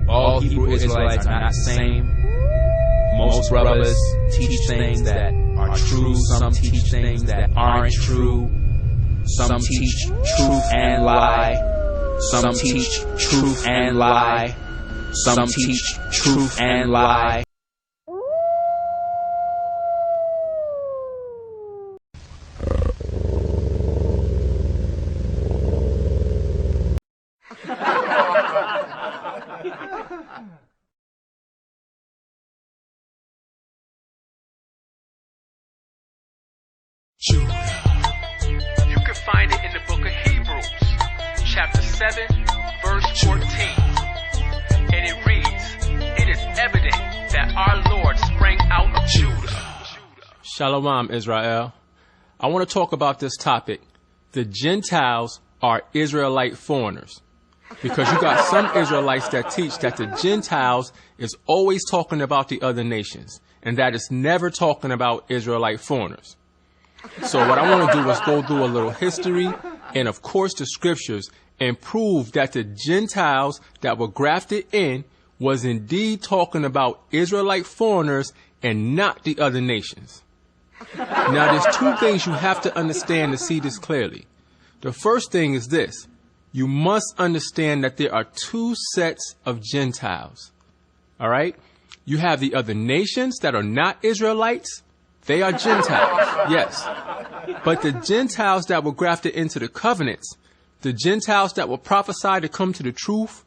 all Hebrew Israelites are not the same. Most brothers teach things that are true, some teach things that aren't true. Some teach truth and lie. Some teach truth and lie. Some teach truth and lie. You can find it in the book of Hebrews, chapter 7, verse 14. And it reads, "It is evident that our Lord sprang out of Judah." Shalom, Israel. I want to talk about this topic. The Gentiles are Israelite foreigners. Because you got some Israelites that teach that the Gentiles is always talking about the other nations, and that it's never talking about Israelite foreigners. So what I want to do is go through a little history and, of course, the scriptures and prove that the Gentiles that were grafted in was indeed talking about Israelite foreigners and not the other nations. Now, there's two things you have to understand to see this clearly. The first thing is this. You must understand that there are two sets of Gentiles. All right? You have the other nations that are not Israelites. They are Gentiles, yes. But the Gentiles that were grafted into the covenants, the Gentiles that were prophesied to come to the truth,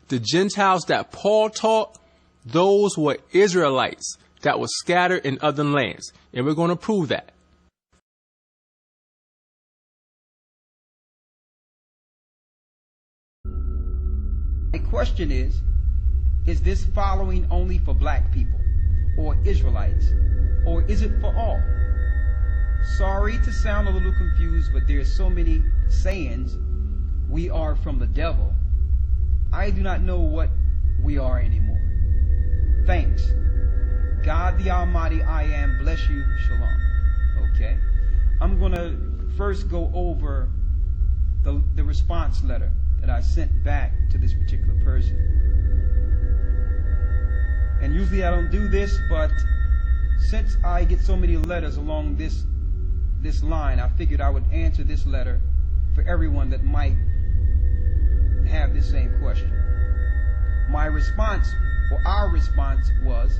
the Gentiles that Paul taught, those were Israelites that were scattered in other lands. And we're going to prove that. The question is this following only for black people or Israelites, or is it for all? Sorry to sound a little confused, but there's so many sayings, we are from the devil. I do not know what we are anymore. Thanks. God the Almighty, I am, bless you, shalom. Okay. I'm going to first go over the response letter that I sent back to this particular person. And usually I don't do this, but since I get so many letters along this line, I figured I would answer this letter for everyone that might have this same question. My response, or our response, was,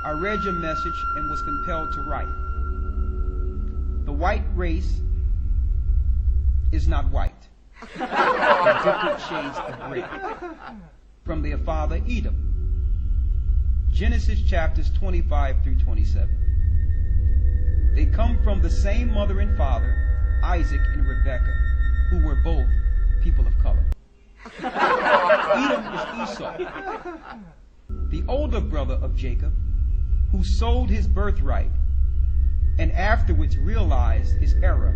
I read your message and was compelled to write. The white race is not white. They're different shades of red. From their father Edom. Genesis chapters 25 through 27. They come from the same mother and father, Isaac and Rebekah, who were both people of color. Edom is Esau, the older brother of Jacob, who sold his birthright and afterwards realized his error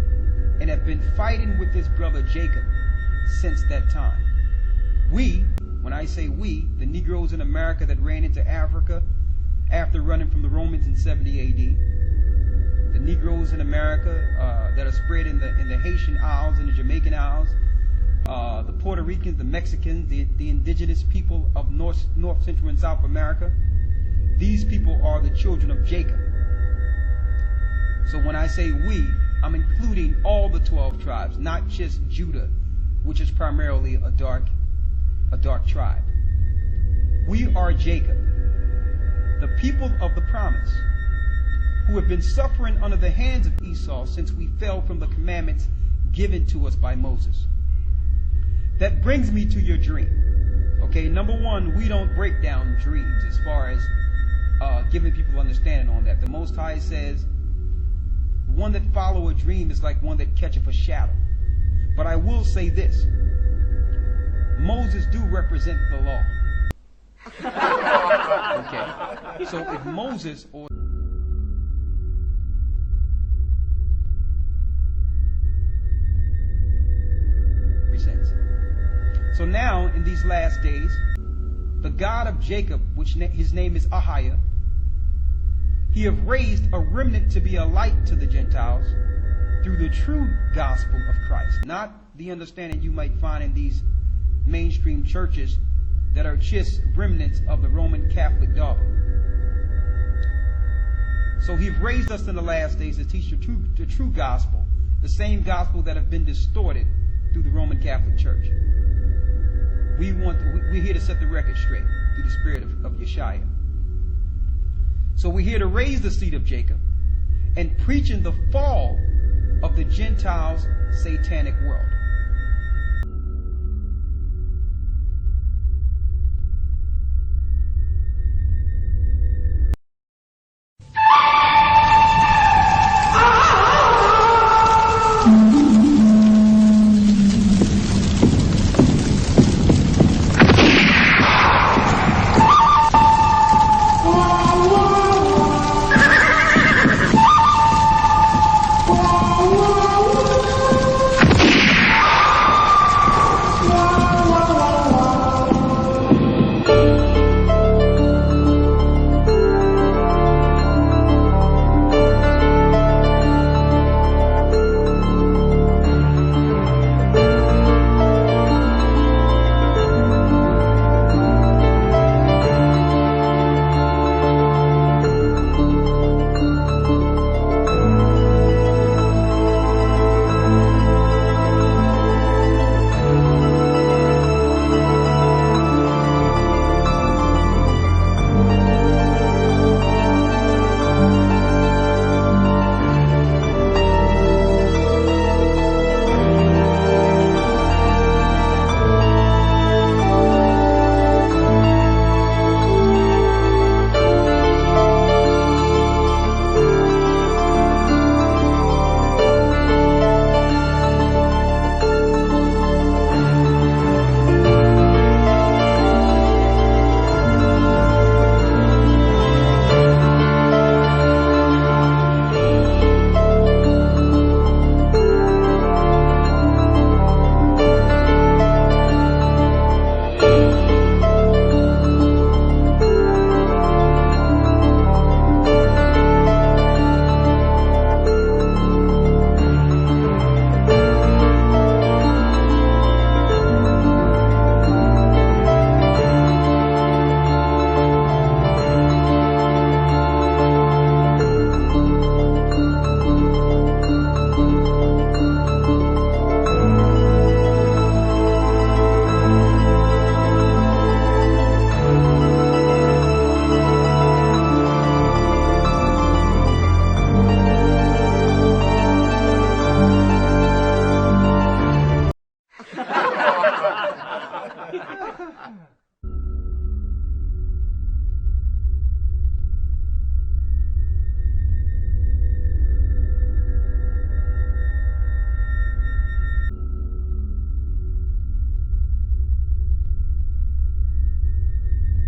and have been fighting with his brother Jacob since that time. We, when I say we, the Negroes in America that ran into Africa after running from the Romans in 70 AD, the Negroes in America that are spread in the Haitian Isles and the Jamaican Isles, the Puerto Ricans, the Mexicans, the indigenous people of North, Central, and South America. These people are the children of Jacob. So when I say we, I'm including all the 12 tribes, not just Judah, which is primarily a dark tribe. We are Jacob, the people of the promise, who have been suffering under the hands of Esau since we fell from the commandments given to us by Moses. That brings me to your dream. Okay, number one, we don't break down dreams as far as giving people understanding on that. The Most High says, one that follow a dream is like one that catcheth a shadow. But I will say this. Moses do represent the law. Okay. So if Moses or presents. So now in these last days, the God of Jacob, which his name is Ahiah, he have raised a remnant to be a light to the Gentiles through the true gospel of Christ, not the understanding you might find in these mainstream churches that are just remnants of the Roman Catholic dogma. So He's raised us in the last days to teach the true gospel, the same gospel that have been distorted through the Roman Catholic Church. We're here to set the record straight through the spirit of Yeshua. So we're here to raise the seed of Jacob and preaching the fall of the Gentiles' satanic world.